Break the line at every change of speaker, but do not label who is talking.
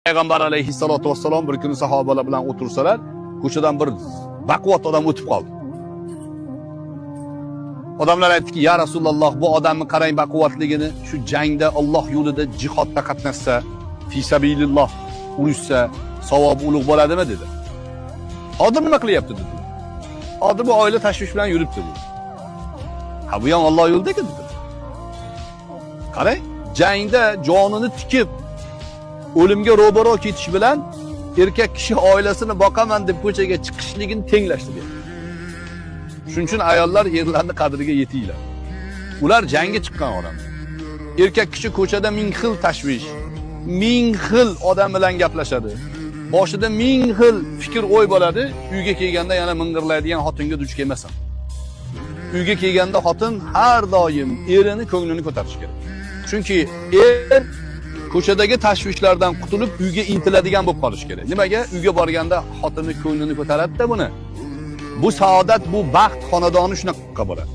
Payg'ambar alayhissalotu vassalom bir kuni sahobalar bilan o'tirsalar, ko'chadan bir baquvvat odam o'tib qoldi. Odamlar aytdiki, "Ya Rasululloh, bu odamni qarang baquvvatligini, shu jangda Alloh yo'lida jihodda qatnashsa, fi sabililloh urushsa, savob ulug' bo'ladimi?" dedi. "Hozir nima qilyapti?" dedi. "Hozir bu oila tashvish bilan yuribdi" dedi. "Ha, bu ham Alloh yo'lida-ku" dedi. Qarang, jangda jonini tikib o'limga ro'baro ketish bilan erkak kishi oilasini boqaman deb ko'chaga chiqishligini tenglashdi dedi. Shuning uchun ayollar erlarning qadriga yetinglar. Ular jangga chiqqan odam. Erkak kishi ko'chada ming xil tashvish, ming xil odam bilan gaplashadi. Boshida ming xil fikr o'y bo'ladi, uyga kelganda yana ming'irlaydigan xotinga duch kelmasin. Uyga kelganda xotin har doim erini ko'nglini ko'tarish kerak. Chunki er ko'chadagi tashvishlardan qutulib uyga intiladigan bo'lib qolish kerak. Nimaga? Uyga borganda xotini ko'nglini ko'taradi-da buni. Bu saodat, bu baxt xonadoni shunaqa bo'ladi.